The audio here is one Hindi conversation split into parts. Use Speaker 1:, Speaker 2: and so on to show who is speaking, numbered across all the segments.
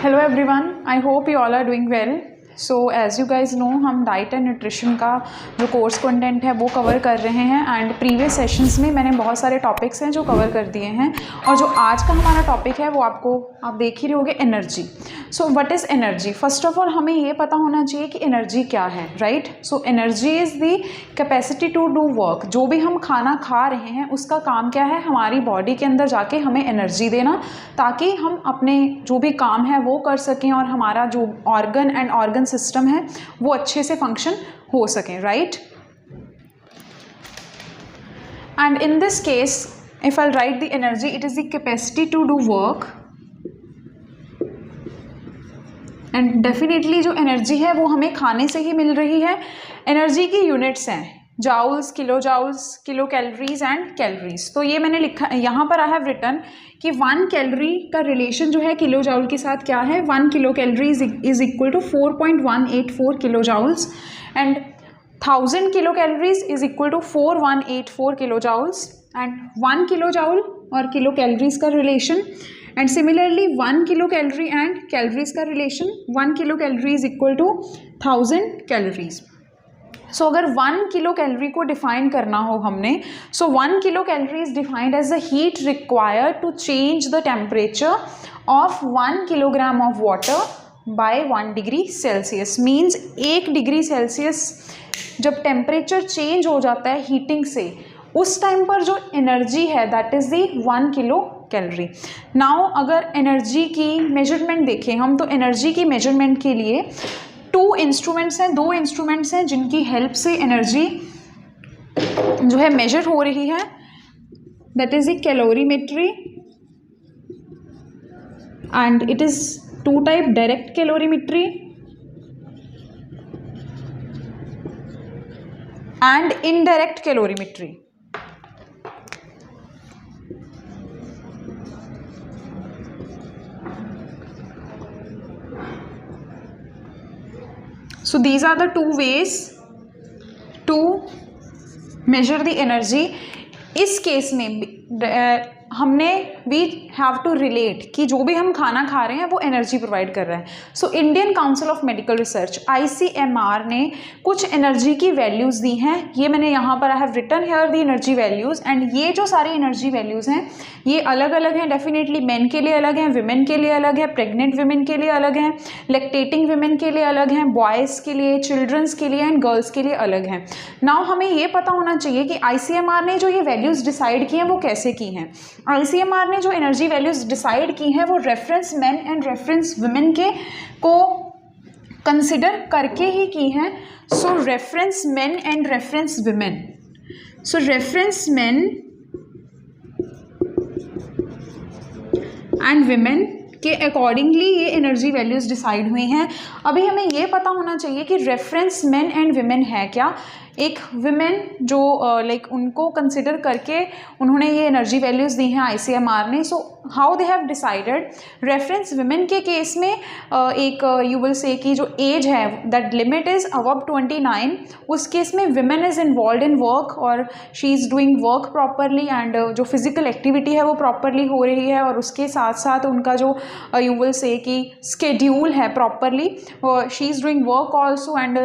Speaker 1: Hello everyone, I hope you all are doing well. So as you guys know, हम डाइट एंड न्यूट्रिशन का जो कोर्स कंटेंट है वो कवर कर रहे हैं एंड प्रीवियस सेशंस में मैंने बहुत सारे टॉपिक्स हैं जो कवर कर दिए हैं। और जो आज का हमारा टॉपिक है वो आप देख ही रहे होगे, energy. So what is energy? First of all हमें ये पता होना चाहिए कि एनर्जी क्या है, right? So energy is the capacity to do work. जो भी हम खाना खा रहे हैं उसका काम क्या है? हमारी बॉडी के अंदर जाके हमें एनर्जी देना, ताकि हम अपने जो भी काम है वो कर सकें और हमारा जो ऑर्गन एंड ऑर्गन सिस्टम है वो अच्छे से फंक्शन हो सकें, right? And in this case if I write the energy, it is the capacity to do work. And definitely जो एनर्जी है वो हमें खाने से ही मिल रही है। एनर्जी की यूनिट्स हैं joules, kilo joules, kilo calories and calories. तो ये मैंने लिखा, यहाँ पर आई हैव रिटन कि 1 कैलोरी का रिलेशन जो है किलो जाउल के साथ क्या है? 1 kilo calorie is equal to 4.184 kilo joules and 1000 kilo calories is equal to 4184 kilo joules and 1 kilo joule और किलो कैलोरीज का relation. And similarly 1 kilo calorie and calories का relation, 1 kilo calorie is equal to 1000 calories. So अगर 1 किलो कैलोरी को डिफाइन करना हो हमने, so 1 kilo calorie is defined as the heat required to change the temperature of 1 kilogram of water bye 1 degree Celsius. Means 1 degree Celsius जब टेम्परेचर चेंज हो जाता है हीटिंग से, उस टाइम पर जो एनर्जी है that is the 1 kilo calorie. Now अगर एनर्जी की मेजरमेंट देखें हम, तो एनर्जी की मेजरमेंट के लिए 2 इंस्ट्रूमेंट्स हैं, 2 इंस्ट्रूमेंट्स हैं जिनकी हेल्प से एनर्जी जो है मेजर हो रही है। That is the calorimetry and it is 2 type, direct calorimetry and indirect calorimetry. So these are the 2 ways to measure the energy. इस केस में हमने वी हैव टू रिलेट कि जो भी हम खाना खा रहे हैं वो एनर्जी प्रोवाइड कर रहा है। So Indian council of medical research ICMR ने कुछ एनर्जी की वैल्यूज़ दी हैं। ये मैंने यहाँ पर I have written here the energy values. And ये जो सारी एनर्जी वैल्यूज़ हैं ये अलग अलग हैं। डेफिनेटली मेन के लिए अलग हैं, विमेन के लिए अलग है, प्रेग्नेंट विमेन के लिए अलग हैं, लैक्टेटिंग विमेन के लिए अलग हैं, बॉयज़ के लिए, चिल्ड्रंस के लिए एंड गर्ल्स के लिए अलग हैं। नाउ हमें ये पता होना चाहिए कि ICMR ने जो ये वैल्यूज़ डिसाइड की हैं वो कैसे की हैं। ICMR ने जो एनर्जी वैल्यूज़ डिसाइड की हैं वो reference men and reference women के को कंसिडर करके ही की हैं। So reference men and reference women, so reference men and women के अकॉर्डिंगली ये एनर्जी वैल्यूज़ डिसाइड हुई हैं। अभी हमें ये पता होना चाहिए कि रेफरेंस मेन एंड वुमेन है क्या। एक विमेन जो लाइक उनको कंसिडर करके उन्होंने ये एनर्जी वैल्यूज़ दी हैं ICMR ने। So how they have decided, reference women के केस में एक यू विल से कि जो एज है दैट लिमिट इज़ अबव 29, उस केस में women is involve in work और she is doing work properly and जो फिजिकल एक्टिविटी है वो प्रॉपरली हो रही है और उसके साथ साथ उनका जो यू विल से कि स्केड्यूल है properly, she is doing work also and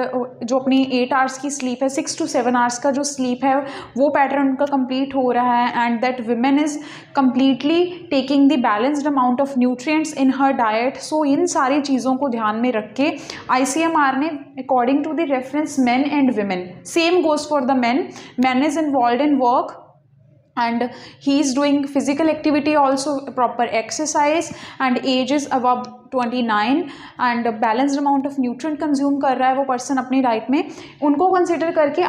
Speaker 1: जो अपनी 8 आवर्स की स्लीप है, 6 to 7 आवर्स का जो स्लीप है वो पैटर्न उनका कंप्लीट हो रहा है and that women is completely taking the balanced amount of nutrients in her diet. So इन सारी चीज़ों को ध्यान में रख के ICMR ने according to the reference men and women, same goes for the men, man is involve in work and he is doing physical activity also, proper exercise and age is above 29 and balanced amount of nutrient consume कर रहा है वो पर्सन अपनी डाइट में, उनको कंसिडर करके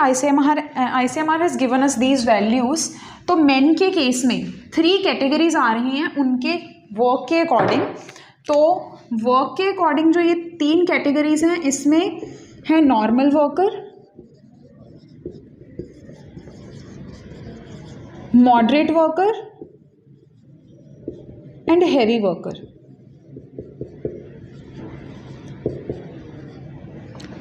Speaker 1: ICMR has given us these values। तो मेन के केस में 3 कैटेगरीज आ रही हैं उनके वर्क के अकॉर्डिंग। तो वर्क के अकॉर्डिंग जो ये 3 कैटेगरीज हैं इसमें है normal worker, moderate worker and heavy worker.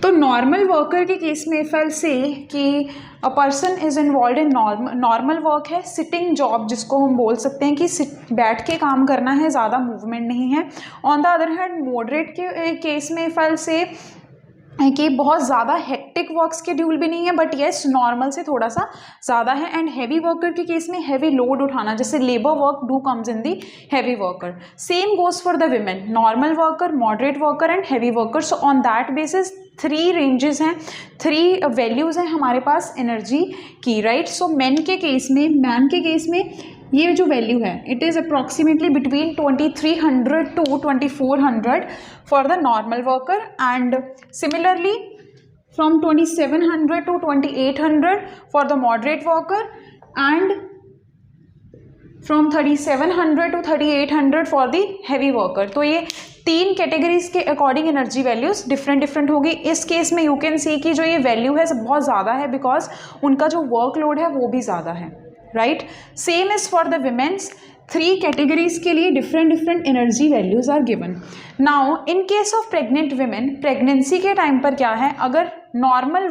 Speaker 1: तो नॉर्मल वर्कर के केस में इफ आई से कि a person is involve in normal work है, सिटिंग जॉब जिसको हम बोल सकते हैं कि बैठ के काम करना है, ज़्यादा मूवमेंट नहीं है. On the other hand moderate के केस में इफ आई से कि बहुत ज़्यादा हेक्टिक वर्क स्केड्यूल भी नहीं है बट येस नॉर्मल से थोड़ा सा ज़्यादा है. एंड हैवी वर्कर के केस में हैवी लोड उठाना, जैसे labour work do comes in the heavy worker. Same goes for the women, normal worker, moderate worker and heavy worker. So on that basis 3 ranges हैं, 3 वैल्यूज़ हैं हमारे पास एनर्जी की, राइट. सो मैन के केस में ये जो वैल्यू है it is approximately between 2300 to 2400 for the normal worker and similarly from 2700 to 2800 for the moderate worker and from 3700 to 3800 for the heavy worker. तो ये 3 कैटेगरीज के अकॉर्डिंग एनर्जी वैल्यूज़ डिफरेंट होगी. इस केस में यू कैन सी कि जो ये वैल्यू है बहुत ज़्यादा है बिकॉज उनका जो वर्कलोड है वो भी ज़्यादा है, right. Same is for the women's, 3 categories के लिए different energy values are given. Now in case of pregnant women, pregnancy के टाइम पर क्या है, अगर नॉर्मल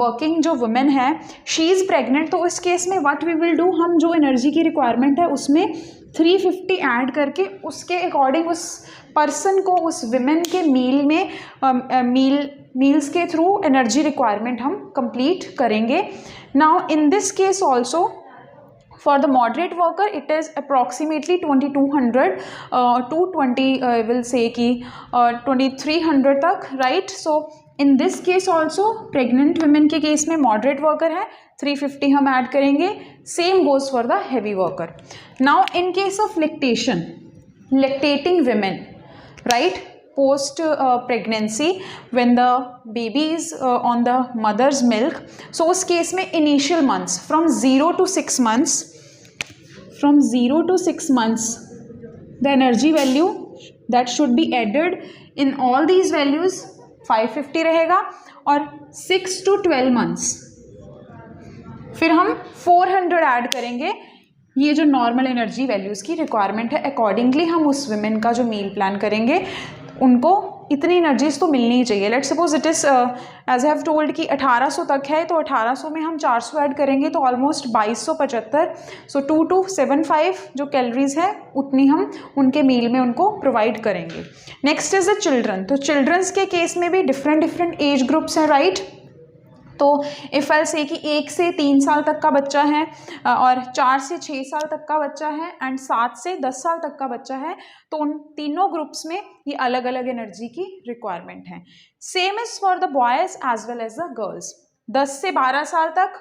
Speaker 1: वर्किंग जो वुमेन है शी इज़ प्रेग्नेंट, तो इस केस में व्हाट वी विल डू, हम जो एनर्जी की रिक्वायरमेंट है उसमें 350 ऐड करके उसके अकॉर्डिंग उस पर्सन को, उस विमेन के मील्स के थ्रू एनर्जी रिक्वायरमेंट हम कंप्लीट करेंगे. Now in this case also for the moderate worker it is approximately 2200 to 2300 तक, right. So in this case also pregnant women के केस में मॉडरेट वर्कर है 350 हम ऐड करेंगे. Same goes for the heavy worker. Now in case of lactating women, right, post pregnancy when the baby is on the mother's milk, so उस केस में initial months from 0 to 6 months the energy value that should be added in all these values 550 रहेगा, और 6 to 12 months फिर हम 400 ऐड करेंगे. ये जो नॉर्मल एनर्जी वैल्यूज़ की रिक्वायरमेंट है अकॉर्डिंगली हम उस विमेन का जो मील प्लान करेंगे उनको इतनी एनर्जीज तो मिलनी ही चाहिए. Let's suppose it is as I have told कि 1800 तक है, तो 1800 में हम 400 ऐड करेंगे तो ऑलमोस्ट 2275. सो 2275 जो कैलोरीज है उतनी हम उनके मील में उनको प्रोवाइड करेंगे. Next is the children. तो चिल्ड्रंस के केस में भी डिफरेंट एज ग्रुप्स हैं, राइट. तो इफ़ आई से कि 1 से 3 साल तक का बच्चा है और 4 से 6 साल तक का बच्चा है एंड 7 से 10 साल तक का बच्चा है, तो उन तीनों ग्रुप्स में ये अलग अलग एनर्जी की रिक्वायरमेंट है. Same is for the boys as well as the girls. 10 से 12 साल तक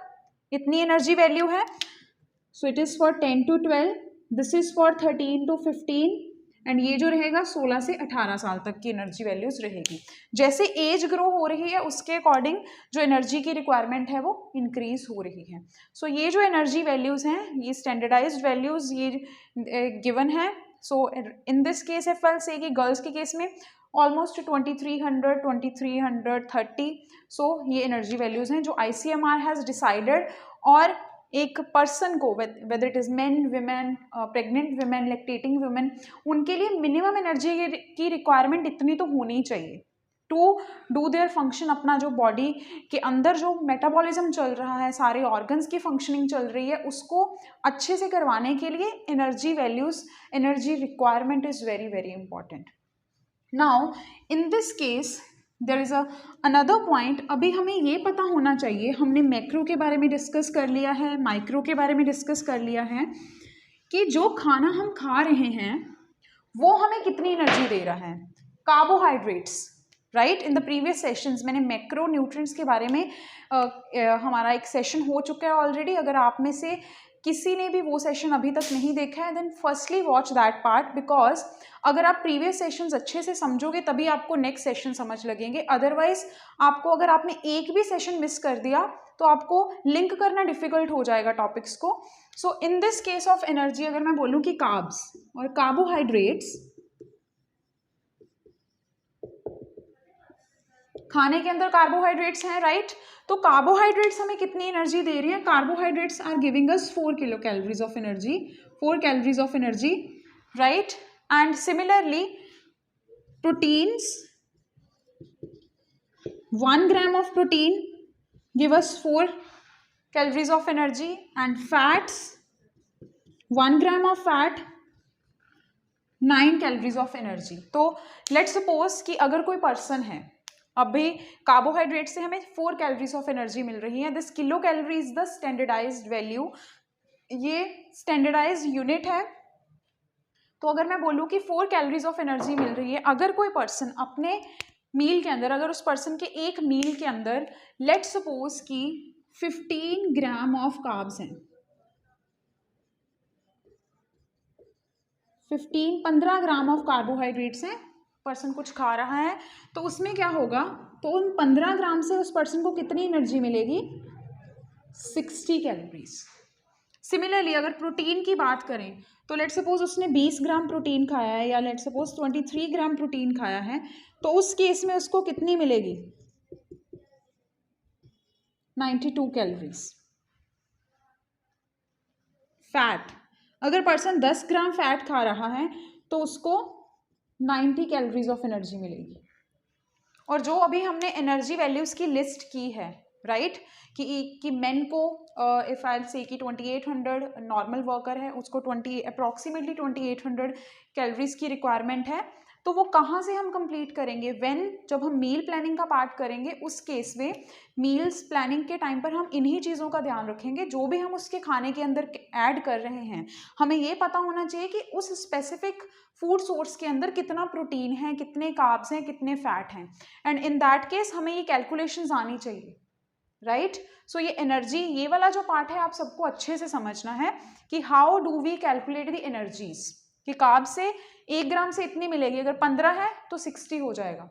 Speaker 1: इतनी एनर्जी वैल्यू है. So it is for 10 to 12, this is for 13 to 15 and ये जो रहेगा 16 से 18 साल तक की एनर्जी वैल्यूज़ रहेगी. जैसे एज ग्रो हो रही है उसके अकॉर्डिंग जो एनर्जी की रिक्वायरमेंट है वो इंक्रीज हो रही है. सो ये जो एनर्जी वैल्यूज़ हैं ये स्टैंडर्डाइज्ड वैल्यूज़ ये गिवन है. So in this case F L से कि गर्ल्स के केस में ऑलमोस्ट 2300, 2330. सो ये एनर्जी वैल्यूज़ हैं जो ICMR हैज़ डिसाइडेड. और एक पर्सन को whether it is main, women, pregnant women, lactating women, उनके लिए मिनिमम एनर्जी की रिक्वायरमेंट इतनी तो होनी चाहिए टू डू देयर फंक्शन. अपना जो बॉडी के अंदर जो मेटाबॉलिज्म चल रहा है, सारे ऑर्गन्स की फंक्शनिंग चल रही है, उसको अच्छे से करवाने के लिए energy values, energy requirement is very important. Now in this case there is another point. अभी हमें ये पता होना चाहिए, हमने मैक्रो के बारे में डिस्कस कर लिया है, माइक्रो के बारे में डिस्कस कर लिया है कि जो खाना हम खा रहे हैं वो हमें कितनी एनर्जी दे रहा है. Carbohydrates, right. In the previous sessions मैंने मैक्रो न्यूट्रिएंट्स के बारे में हमारा एक सेशन हो चुका है ऑलरेडी. अगर आप में से किसी ने भी वो सेशन अभी तक नहीं देखा है then firstly watch that part, because अगर आप प्रीवियस सेशंस अच्छे से समझोगे तभी आपको नेक्स्ट सेशन समझ लगेंगे. अदरवाइज आपको, अगर आपने एक भी सेशन मिस कर दिया तो आपको लिंक करना डिफिकल्ट हो जाएगा टॉपिक्स को. So in this case of energy अगर मैं बोलूँ कि कार्ब्स और कार्बोहाइड्रेट्स, खाने के अंदर कार्बोहाइड्रेट्स हैं, राइट. तो कार्बोहाइड्रेट्स हमें कितनी एनर्जी दे रही है? Carbohydrates are giving us 4 kilo calories of energy, 4 calories of energy, right. And similarly proteins 1 gram of protein give us 4 calories of energy, and fats, 1 gram of fat 9 calories of energy. तो लेट्स सपोज कि अगर कोई पर्सन है, अभी कार्बोहाइड्रेट से हमें 4 कैलोरीज ऑफ एनर्जी मिल रही है। This kilo calorie is the standardised value, ये स्टैंडर्डाइज्ड यूनिट है। तो अगर मैं बोलूँ कि 4 कैलोरीज ऑफ एनर्जी मिल रही है, अगर कोई पर्सन अपने मील के अंदर, अगर उस पर्सन के एक मील के अंदर लेट्स सपोज कि 15 ग्राम ऑफ कार्ब्स हैं, 15 ग्राम ऑफ कार्बोहाइड्रेट्स हैं, पर्सन कुछ खा रहा है, तो उसमें क्या होगा, तो उन 15 ग्राम से उस पर्सन को कितनी एनर्जी मिलेगी, 60 कैलोरीज। सिमिलरली अगर प्रोटीन की बात करें तो लेट्स सपोज उसने 20 ग्राम प्रोटीन खाया है, या लेट्स सपोज 23 ग्राम प्रोटीन खाया है, तो उस केस में उसको कितनी मिलेगी, 92 कैलोरीज। फैट, अगर पर्सन 10 ग्राम फैट खा रहा है तो उसको 90 कैलोरीज ऑफ एनर्जी मिलेगी। और जो अभी हमने एनर्जी वैल्यूज़ की लिस्ट की है, राइट, कि मेन को इफ़ आई से कि 2800 नॉर्मल वर्कर है, उसको अप्रॉक्सीमेटली 2800 कैलोरीज की रिक्वायरमेंट है। तो वो कहाँ से हम कंप्लीट करेंगे, जब हम मील प्लानिंग का पार्ट करेंगे, उस केस में मील्स प्लानिंग के टाइम पर हम इन्हीं चीज़ों का ध्यान रखेंगे। जो भी हम उसके खाने के अंदर ऐड कर रहे हैं, हमें ये पता होना चाहिए कि उस स्पेसिफिक फूड सोर्स के अंदर कितना प्रोटीन है, कितने कार्ब्स हैं, कितने फैट हैं, एंड इन दैट केस हमें ये कैलकुलेशंस आनी चाहिए, राइट। सो ये एनर्जी, ये वाला जो पार्ट है आप सबको अच्छे से समझना है कि how do we calculate the energies, कि कार्ब से 1 ग्राम से इतनी मिलेगी, अगर 15 है तो 60 हो जाएगा।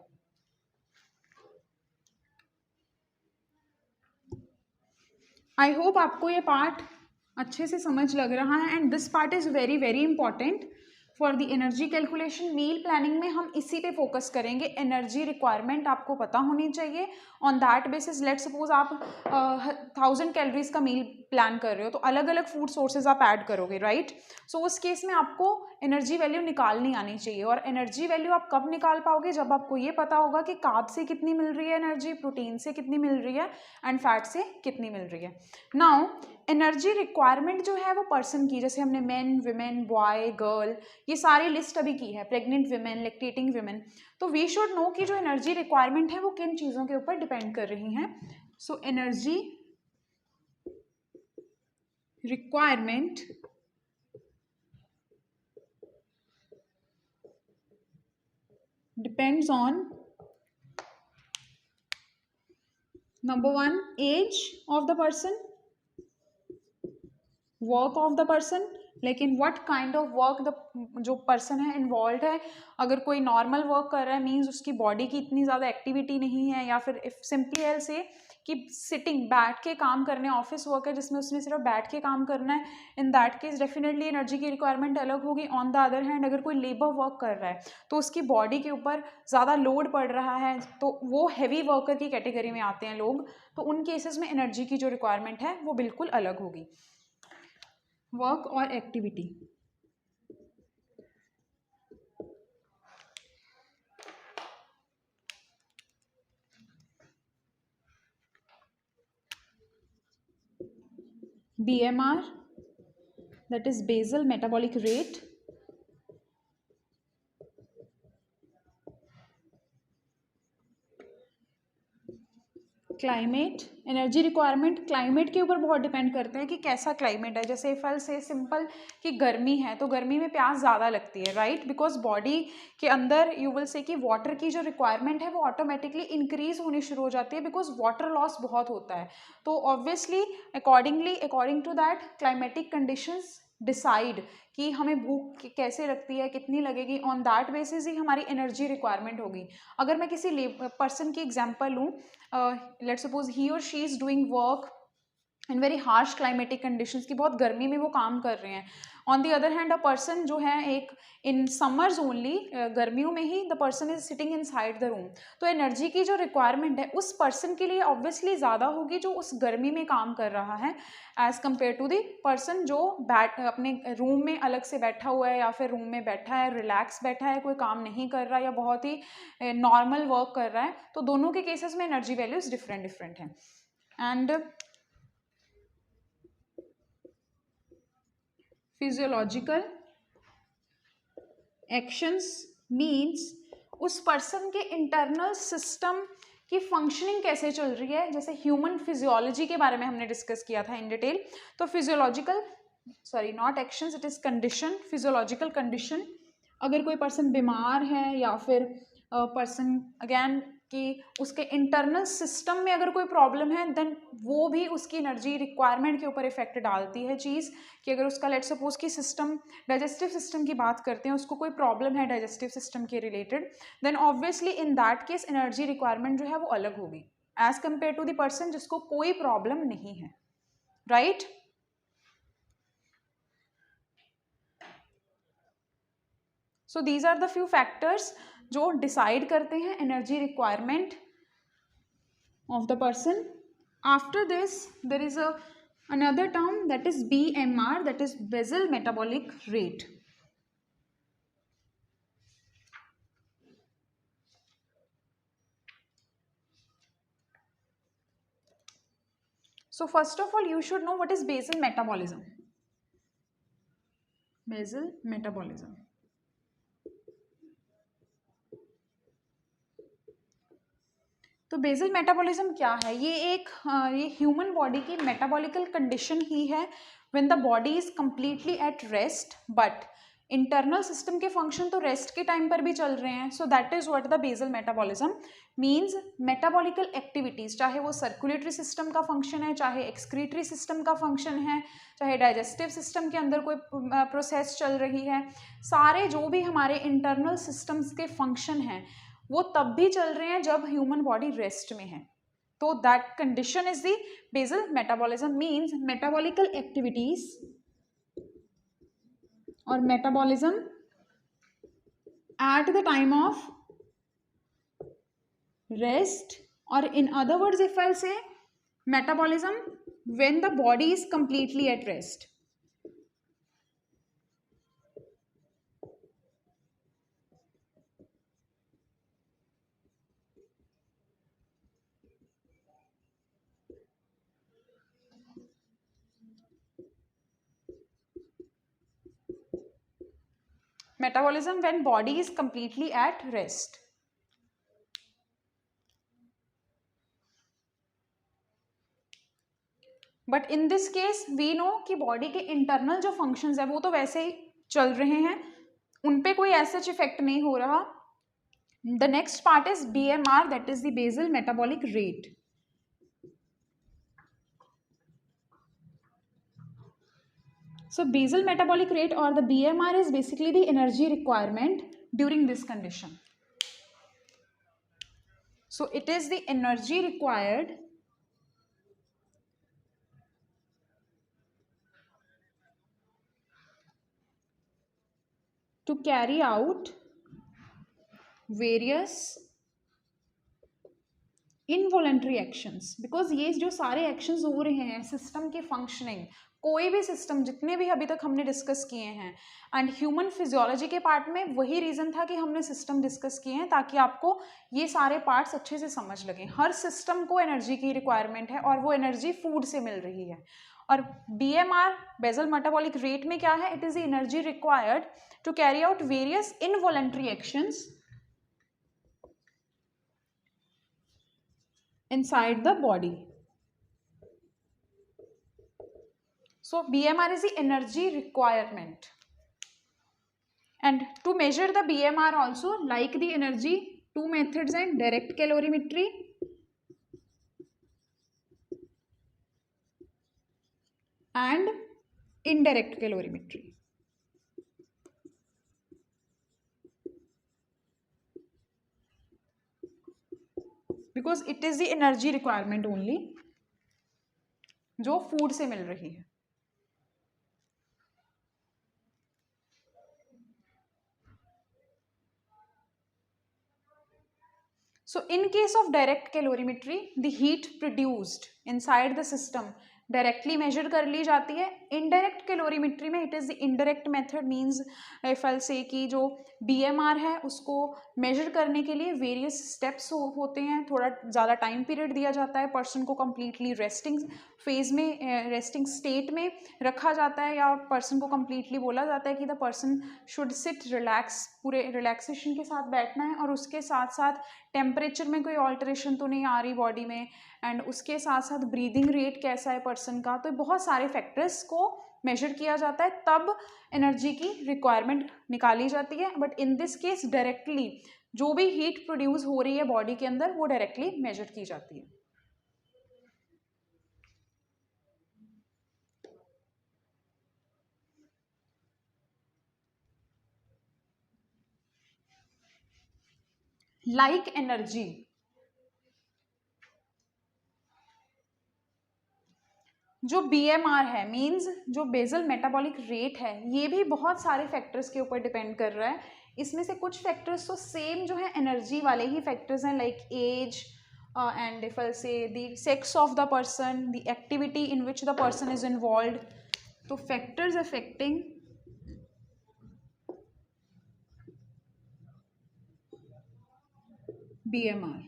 Speaker 1: आई होप आपको ये पार्ट अच्छे से समझ लग रहा है, and this part is very very important for the energy calculation. Meal planning में हम इसी पे फोकस करेंगे, एनर्जी रिक्वायरमेंट आपको पता होनी चाहिए। On that basis let suppose आप 1000 कैलोरीज का मील प्लान कर रहे हो, तो अलग अलग फूड सोर्सेज आप ऐड करोगे, राइट। सो उस केस में आपको एनर्जी वैल्यू निकालनी आनी चाहिए। और एनर्जी वैल्यू आप कब निकाल पाओगे, जब आपको ये पता होगा कि कार्ब से कितनी मिल रही है एनर्जी, प्रोटीन से कितनी मिल रही है, एंड फैट से कितनी मिल रही है। नाउ एनर्जी रिक्वायरमेंट जो है वो पर्सन की, जैसे हमने मेन, विमेन, बॉय, गर्ल, ये सारी लिस्ट अभी की है, प्रेग्नेंट विमेन, लैक्टेटिंग विमेन, तो वी शुड नो कि जो एनर्जी रिक्वायरमेंट है वो किन चीज़ों के ऊपर डिपेंड कर रही हैं। So energy requirement depends on number 1 age of the person, work of the person, लेकिन व्हाट काइंड ऑफ वर्क जो पर्सन है इन्वॉल्व है। अगर कोई नॉर्मल वर्क कर रहा है मीन्स उसकी बॉडी की इतनी ज़्यादा एक्टिविटी नहीं है, या फिर इफ सिंपली एल से कि सिटिंग, बैठ के काम करने, ऑफिस वर्क है जिसमें उसने सिर्फ बैठ के काम करना है, इन दैट केस डेफिनेटली एनर्जी की रिक्वायरमेंट अलग होगी। ऑन द अदर हैंड अगर कोई लेबर वर्क कर रहा है तो उसकी बॉडी के ऊपर ज़्यादा लोड पड़ रहा है, तो वो हैवी वर्कर की कैटेगरी में आते हैं लोग, तो उन केसेस में एनर्जी की जो रिक्वायरमेंट है वो बिल्कुल अलग होगी। वर्क और activity, BMR, that is basal metabolic rate, climate, energy requirement climate के ऊपर बहुत डिपेंड करता है कि कैसा क्लाइमेट है। जैसे इफ आई से सिंपल कि गर्मी है तो गर्मी में प्यास ज़्यादा लगती है, राइट, बिकॉज बॉडी के अंदर यू विल से कि वाटर की जो रिक्वायरमेंट है वो ऑटोमेटिकली इंक्रीज होनी शुरू हो जाती है, बिकॉज वाटर लॉस बहुत होता है। तो obviously according to that climatic conditions decide कि हमें भूख कैसे लगती है, कितनी लगेगी, ऑन दैट बेसिस ही हमारी एनर्जी रिक्वायरमेंट होगी। अगर मैं किसी पर्सन की एग्जांपल लूँ, लेट्स सपोज ही और she is doing work in very harsh climatic conditions, की बहुत गर्मी में वो काम कर रहे हैं, on the other hand a person जो है एक इन समर्स ओनली, गर्मियों में ही the person is sitting inside the room, तो एनर्जी की जो रिक्वायरमेंट है उस पर्सन के लिए ऑब्वियसली ज़्यादा होगी जो उस गर्मी में काम कर रहा है as compare to the person जो अपने रूम में अलग से बैठा हुआ है या फिर रूम में बैठा है, रिलैक्स बैठा है, कोई काम नहीं कर रहा है या बहुत ही नॉर्मल वर्क कर रहा है। तो दोनों के केसेस में एनर्जी वैल्यूज डिफरेंट हैं। एंड फिजियोलॉजिकल एक्शंस मीन्स उस पर्सन के इंटरनल सिस्टम की फंक्शनिंग कैसे चल रही है, जैसे ह्यूमन फिजियोलॉजी के बारे में हमने डिस्कस किया था इन डिटेल। तो physiological, sorry not actions, it is condition, physiological condition, अगर कोई पर्सन बीमार है या फिर पर्सन अगेन कि उसके इंटरनल सिस्टम में अगर कोई प्रॉब्लम है देन वो भी उसकी एनर्जी रिक्वायरमेंट के ऊपर इफेक्ट डालती है चीज़, कि अगर उसका लेट सपोज की सिस्टम, डाइजेस्टिव सिस्टम की बात करते हैं, उसको कोई प्रॉब्लम है डाइजेस्टिव सिस्टम के related, then obviously in that case energy requirement जो है वो अलग होगी as compare to the person जिसको कोई प्रॉब्लम नहीं है, right. So these are the few factors जो डिसाइड करते हैं energy requirement of the person. After this there is another term that is BMR, that is basal metabolic rate. So first of all you should know what is basal metabolism. Basal metabolism, तो बेसल मेटाबॉलिज्म क्या है? ये ह्यूमन बॉडी की मेटाबॉलिकल कंडीशन ही है when the body is completely at rest, but internal system के फंक्शन तो रेस्ट के टाइम पर भी चल रहे हैं। So that is what the basal metabolism means. Metabolical activities, चाहे वो सर्कुलेटरी सिस्टम का फंक्शन है, चाहे एक्सक्रीटरी सिस्टम का फंक्शन है, चाहे डाइजेस्टिव सिस्टम के अंदर कोई प्रोसेस चल रही है, सारे जो भी हमारे इंटरनल सिस्टम्स के फंक्शन हैं वो तब भी चल रहे हैं जब ह्यूमन बॉडी रेस्ट में है। तो that condition is the basal metabolism means metabolical activities और metabolism at the time of rest, और in other words if I say metabolism when the body is completely at rest. Metabolism when body is completely at rest. But in this case we know कि body के internal जो functions है वो तो वैसे ही चल रहे हैं, उन पे कोई ऐसा इफेक्ट नहीं हो रहा। The next part is BMR, that is the basal metabolic rate. So basal metabolic rate or the BMR is basically the energy requirement during this condition. So it is the energy required to carry out various involuntary actions, because ये जो सारे एक्शंस हो रहे हैं सिस्टम की फंक्शनिंग, कोई भी सिस्टम जितने भी अभी तक हमने डिस्कस किए हैं, एंड ह्यूमन फिजियोलॉजी के पार्ट में वही रीज़न था कि हमने सिस्टम डिस्कस किए हैं ताकि आपको ये सारे पार्ट्स अच्छे से समझ लगे। हर सिस्टम को एनर्जी की रिक्वायरमेंट है और वो एनर्जी फूड से मिल रही है। और BMR बेसल मेटाबॉलिक रेट में क्या है? It is the energy required to carry out various involuntary actions inside the body. So BMR is the energy requirement, and to measure the BMR also, like the energy, two methods are direct calorimetry and indirect calorimetry. Because it is the energy requirement only जो फूड से मिल रही है। So in case of direct calorimetry, the heat produced inside the system directly measure कर ली जाती है. इनडायरेक्ट कैलोरीमेट्री में it is the indirect method, means if I say कि जो BMR है उसको मेजर करने के लिए वेरियस स्टेप्स होते हैं. थोड़ा ज़्यादा टाइम पीरियड दिया जाता है, पर्सन को कम्प्लीटली रेस्टिंग फेज में, रेस्टिंग स्टेट में रखा जाता है, या पर्सन को कम्प्लीटली बोला जाता है कि the person should seat relax, पूरे रिलैक्सेशन के साथ बैठना है, और उसके साथ साथ टेम्परेचर में कोई ऑल्टरेशन तो नहीं आ रही बॉडी में, एंड उसके साथ साथ ब्रीदिंग रेट कैसा है पर्सन का. तो बहुत सारे फैक्टर्स को मेजर किया जाता है, तब एनर्जी की रिक्वायरमेंट निकाली जाती है. But in this case directly जो भी हीट प्रोड्यूस हो रही है बॉडी के अंदर वो डायरेक्टली मेजर की जाती है. लाइक एनर्जी, जो BMR है मींस जो बेसल मेटाबॉलिक रेट है, ये भी बहुत सारे फैक्टर्स के ऊपर डिपेंड कर रहा है. इसमें से कुछ फैक्टर्स तो सेम जो है एनर्जी वाले ही फैक्टर्स हैं, like age and if I say the sex of the person, the activity in which the person is involved. तो फैक्टर्स अफेक्टिंग BMR,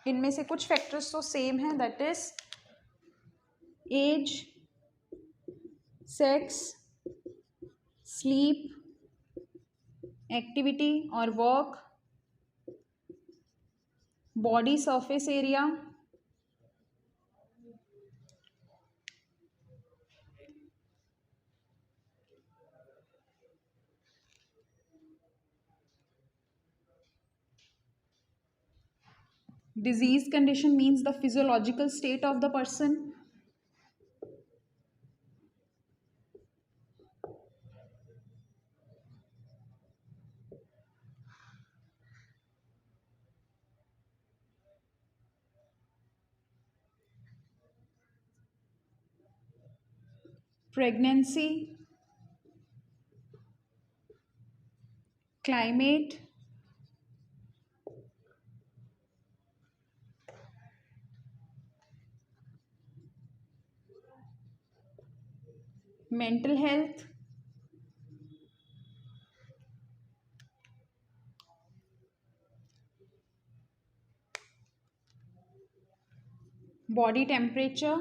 Speaker 1: इनमें से कुछ फैक्टर्स तो सेम हैं, that is age, sex, sleep, activity और work, body surface area, disease condition means the physiological state of the person, pregnancy, climate, mental health, body temperature.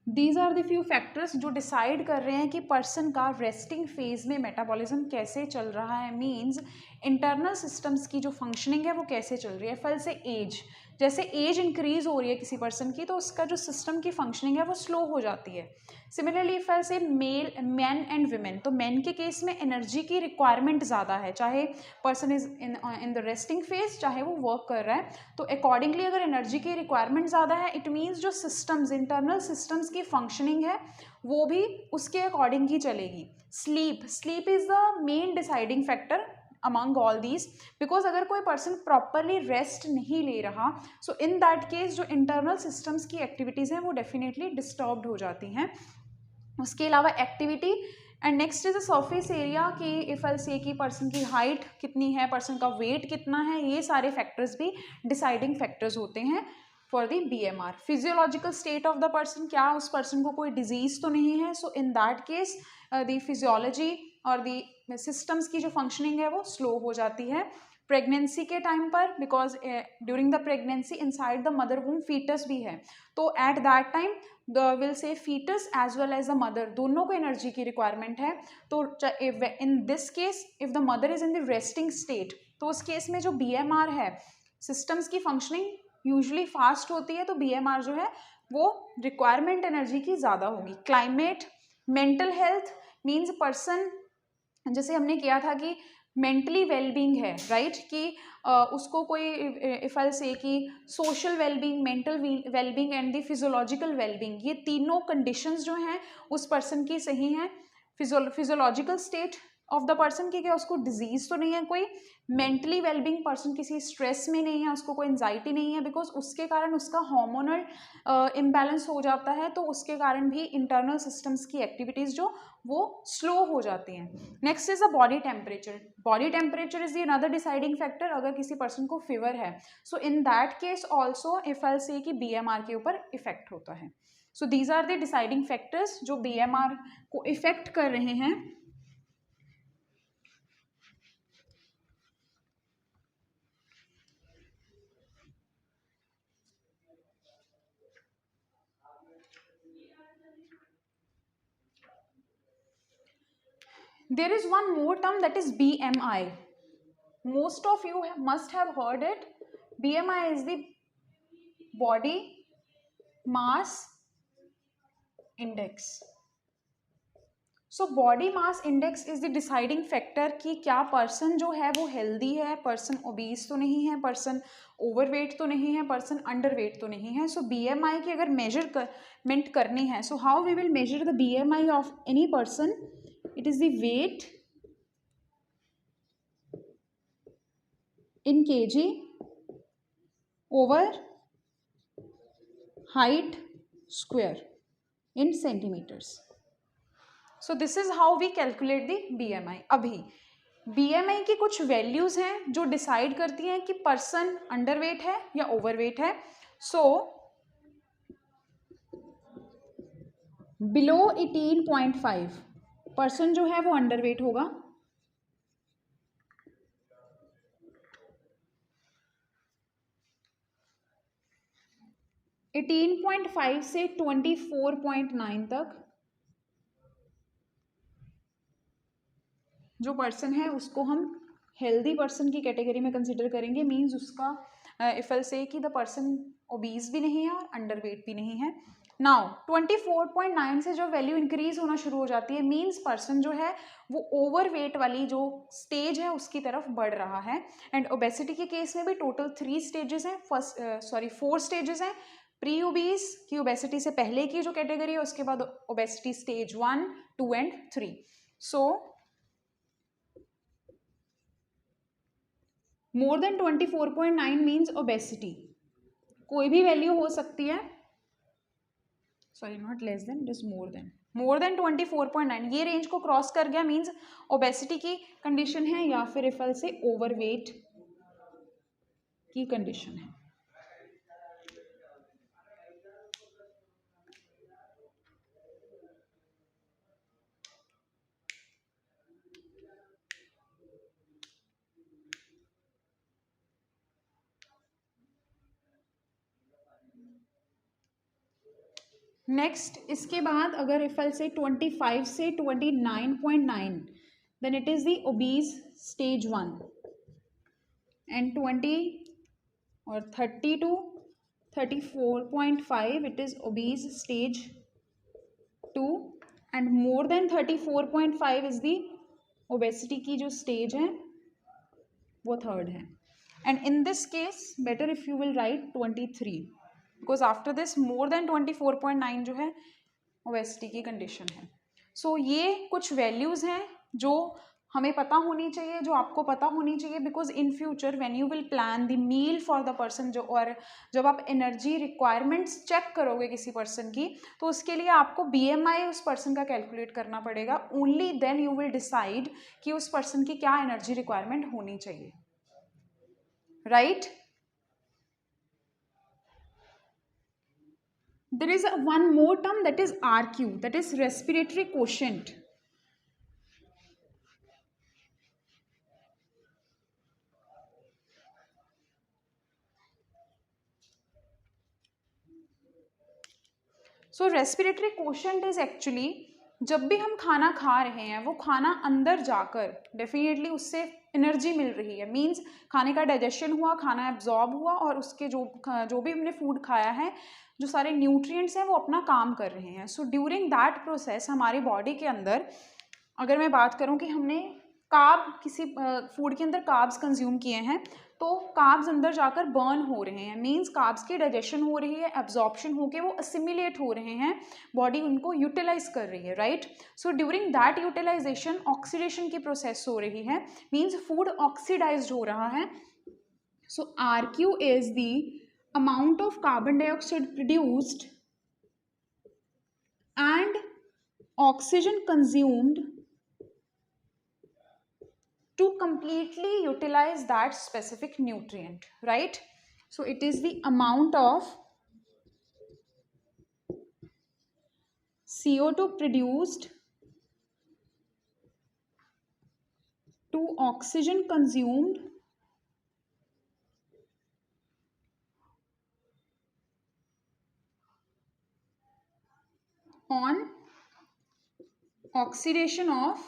Speaker 1: These are the few factors जो डिसाइड कर रहे हैं कि पर्सन का रेस्टिंग फेज में मेटाबॉलिज्म कैसे चल रहा है, मींस इंटरनल सिस्टम्स की जो फंक्शनिंग है वो कैसे चल रही है. फल से एज, जैसे एज इंक्रीज हो रही है किसी पर्सन की तो उसका जो सिस्टम की फंक्शनिंग है वो स्लो हो जाती है. सिमिलरली फल से मैन एंड वुमेन, तो मैन के केस में एनर्जी की रिक्वायरमेंट ज़्यादा है, चाहे person is in the resting phase चाहे वो वर्क कर रहा है. तो अकॉर्डिंगली अगर एनर्जी की रिक्वायरमेंट ज़्यादा है, इट मीन्स जो सिस्टम्स, इंटरनल सिस्टम्स की फंक्शनिंग है वो भी उसके अकॉर्डिंग ही चलेगी. Sleep is the main deciding factor among all these, because अगर कोई पर्सन प्रॉपरली रेस्ट नहीं ले रहा, सो इन दैट केस जो इंटरनल सिस्टम्स की एक्टिविटीज़ हैं वो डेफिनेटली डिस्टर्ब्ड हो जाती हैं. उसके अलावा activity and next is the surface area, कि इफ आई से कि पर्सन की हाइट कितनी है, पर्सन का वेट कितना है, ये सारे फैक्टर्स भी डिसाइडिंग फैक्टर्स होते हैं for the BMR. Physiological state of the person, क्या उस पर्सन को कोई डिजीज तो नहीं है, so in that case the physiology और द सिस्टम्स की जो फंक्शनिंग है वो स्लो हो जाती है. प्रेगनेंसी के टाइम पर, because during the pregnancy inside the mother womb foetus भी है, तो at that time the will say foetus as well as the mother, दोनों को एनर्जी की रिक्वायरमेंट है. तो in this case if the mother is in the resting state, तो उस केस में जो BMR है, सिस्टम्स की फंक्शनिंग यूजुअली फास्ट होती है, तो BMR जो है वो रिक्वायरमेंट एनर्जी की ज़्यादा होगी. Climate, mental health means person, जैसे हमने किया था कि मेंटली वेलबींग है, राइट, कि उसको कोई इफ आई से कि social wellbeing, mental wellbeing and the physiological wellbeing, ये तीनों कंडीशंस जो हैं उस पर्सन की सही हैं. Physiological state of the person की, क्या उसको डिजीज तो नहीं है, कोई मेंटली वेलबींग पर्सन किसी स्ट्रेस में नहीं है, उसको कोई एंजाइटी नहीं है, बिकॉज उसके कारण उसका हार्मोनल इम्बैलेंस हो जाता है, तो उसके कारण भी इंटरनल सिस्टम्स की एक्टिविटीज जो वो स्लो हो जाती हैं. Next is the body temperature. Body temperature is the another deciding factor. अगर किसी पर्सन को फीवर है, so in that case also if I say कि BMR के ऊपर इफेक्ट होता है. So these are the deciding factors जो BMR को इफेक्ट कर रहे हैं. There is one more term, that is BMI. Most of you must have heard it. BMI is the body mass index. So body mass index is the deciding factor कि क्या पर्सन जो है वो हेल्दी है, पर्सन ओबीज तो नहीं है, पर्सन ओवरवेट तो नहीं है, पर्सन अंडरवेट तो नहीं है. सो BMI की अगर मेजरमेंट करनी है, so how we will measure the BMI of any person. It is the weight in kg over height square in centimeters. So this is how we calculate the BMI. अभी BMI की कुछ वैल्यूज हैं जो डिसाइड करती हैं कि पर्सन अंडरवेट है या ओवरवेट है. सो बिलो 18.5 पर्सन जो है वो अंडरवेट होगा. एटीन 18.5 से 24.9 तक जो पर्सन है उसको हम हेल्दी पर्सन की कैटेगरी में कंसिडर करेंगे. मींस उसका इफ आई से कि द पर्सन ओबीज भी नहीं है और अंडरवेट भी नहीं है. नाउ 24.9 से जो वैल्यू इंक्रीज होना शुरू हो जाती है, मींस पर्सन जो है वो ओवरवेट वाली जो स्टेज है उसकी तरफ बढ़ रहा है. एंड ओबेसिटी के केस में भी टोटल 3 स्टेजेस हैं. 4 स्टेजेस हैं. प्री ओबीज की ओबेसिटी से पहले की जो कैटेगरी है, उसके बाद obesity stage 1, 2 and 3. So more than 24.9 means obesity. कोई भी वैल्यू हो सकती है, sorry not less than, it is more than 24.9. ये रेंज को क्रॉस कर गया मीन्स ओबेसिटी की कंडीशन है या फिर इफ से ओवरवेट की कंडीशन है. नेक्स्ट इसके बाद अगर इफ आई से 25 से 29.9 then it is the obese stage 1 and 20 और 30 to 34.5 it is obese stage 2 and more than 34.5 is the obesity की जो स्टेज है वो 3rd है. And in this case better if you will write 23 because after this more than 24.9 जो है ओबेसिटी की कंडीशन है. सो ये कुछ वैल्यूज़ हैं जो हमें पता होनी चाहिए, जो आपको पता होनी चाहिए, because in future when you will plan the meal for the person, जो और जब आप एनर्जी रिक्वायरमेंट्स चेक करोगे किसी पर्सन की, तो उसके लिए आपको BMI उस पर्सन का कैलकुलेट करना पड़ेगा. Only then you will decide कि उस पर्सन की क्या एनर्जी रिक्वायरमेंट होनी चाहिए. Right? There is one more term, that is RQ, that is respiratory quotient. So respiratory quotient is actually जब भी हम खाना खा रहे हैं वो खाना अंदर जाकर डेफिनेटली उससे एनर्जी मिल रही है. मींस खाने का डाइजेशन हुआ, खाना एब्जॉर्ब हुआ और उसके जो भी हमने फूड खाया है, जो सारे न्यूट्रिएंट्स हैं वो अपना काम कर रहे हैं. सो ड्यूरिंग दैट प्रोसेस हमारी बॉडी के अंदर, अगर मैं बात करूं कि हमने कार्ब किसी फूड के अंदर कार्ब्स कंज्यूम किए हैं तो कार्ब्स अंदर जाकर बर्न हो रहे हैं, मींस कार्ब्स की डाइजेशन हो रही है, एब्जॉर्प्शन होके वो असिमिलेट हो रहे हैं, बॉडी उनको यूटिलाइज कर रही है, right. So during that utilization oxidation की प्रोसेस हो रही है, मींस फूड ऑक्सीडाइज्ड हो रहा है। So RQ is the amount of carbon dioxide produced and oxygen consumed to completely utilize that specific nutrient, right? So it is the amount of CO2 produced to oxygen consumed on oxidation of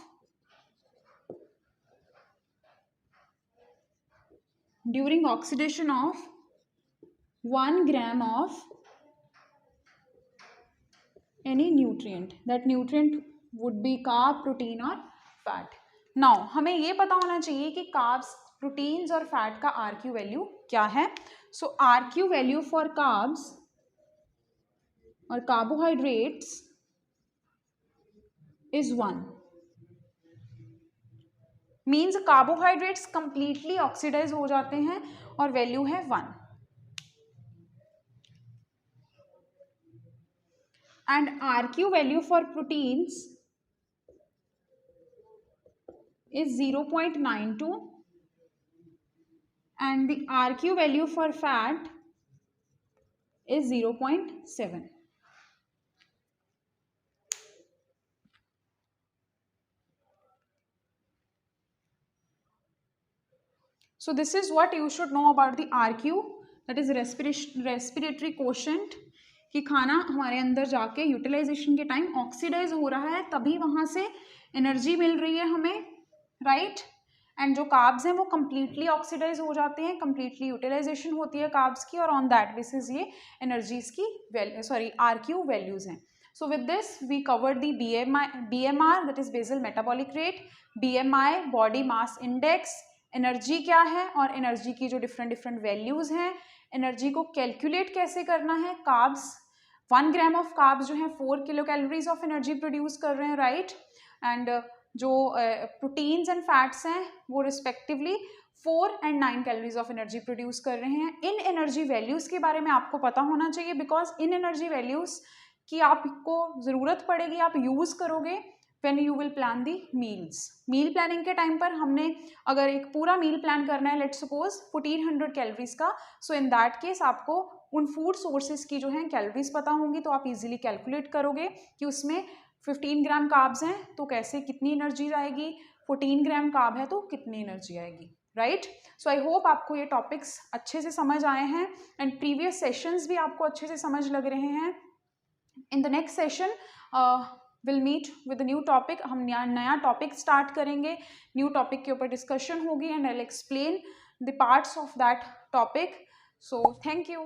Speaker 1: during oxidation of 1 gram of any nutrient. That nutrient would be carb, protein or fat. Now हमें ये पता होना चाहिए कि carbs, proteins और fat का RQ वैल्यू क्या है. So RQ value for carbs और carbohydrates is 1. Means carbohydrates completely oxidize हो जाते हैं और वैल्यू है 1. And RQ value for proteins is 0.92 and the RQ value for fat is 0.7. So this is what you should know about the RQ, that is respiratory quotient, कि खाना हमारे अंदर जाके यूटिलाइजेशन के टाइम ऑक्सीडाइज हो रहा है तभी वहाँ से एनर्जी मिल रही है हमें, राइट. एंड जो कार्ब्स हैं वो कम्प्लीटली ऑक्सीडाइज हो जाते हैं, कम्प्लीटली यूटिलाइजेशन होती है कार्ब्स की, और ऑन दैट बेसिस ये एनर्जीज की RQ वैल्यूज हैं. So with this we covered the BMR, that is basal metabolic rate, BMI body mass index, energy क्या है और एनर्जी की जो डिफरेंट वैल्यूज़ हैं, एनर्जी को कैलकुलेट कैसे करना है. कार्ब्स 1 ग्राम ऑफ कार्ब्स जो है 4 kilo calories of energy produce कर रहे हैं, राइट. एंड जो प्रोटीन्स एंड फैट्स हैं वो respectively 4 and 9 calories of energy produce कर रहे हैं. इन एनर्जी वैल्यूज़ के बारे में आपको पता होना चाहिए, बिकॉज इन एनर्जी वैल्यूज़ की आपको ज़रूरत पड़ेगी, आप यूज़ करोगे when you will plan the meals. Meal planning के टाइम पर हमने अगर एक पूरा मील प्लान करना है, लेट्स सपोज 1400 कैलोरीज का, सो इन दैट केस आपको उन फूड सोर्सेज की जो है कैलोरीज पता होंगी, तो आप इजीली कैलकुलेट करोगे कि उसमें 15 ग्राम कार्ब्स हैं तो कैसे कितनी एनर्जी आएगी, 14 ग्राम कार्ब है तो कितनी एनर्जी आएगी, राइट. सो आई होप आपको ये टॉपिक्स अच्छे से समझ आए हैं एंड प्रीवियस सेशंस भी आपको अच्छे से समझ लग रहे हैं. In the next session will meet with new topic. हम नया टॉपिक स्टार्ट करेंगे, न्यू टॉपिक के ऊपर डिस्कशन होगी and I will explain the parts of that topic. So thank you.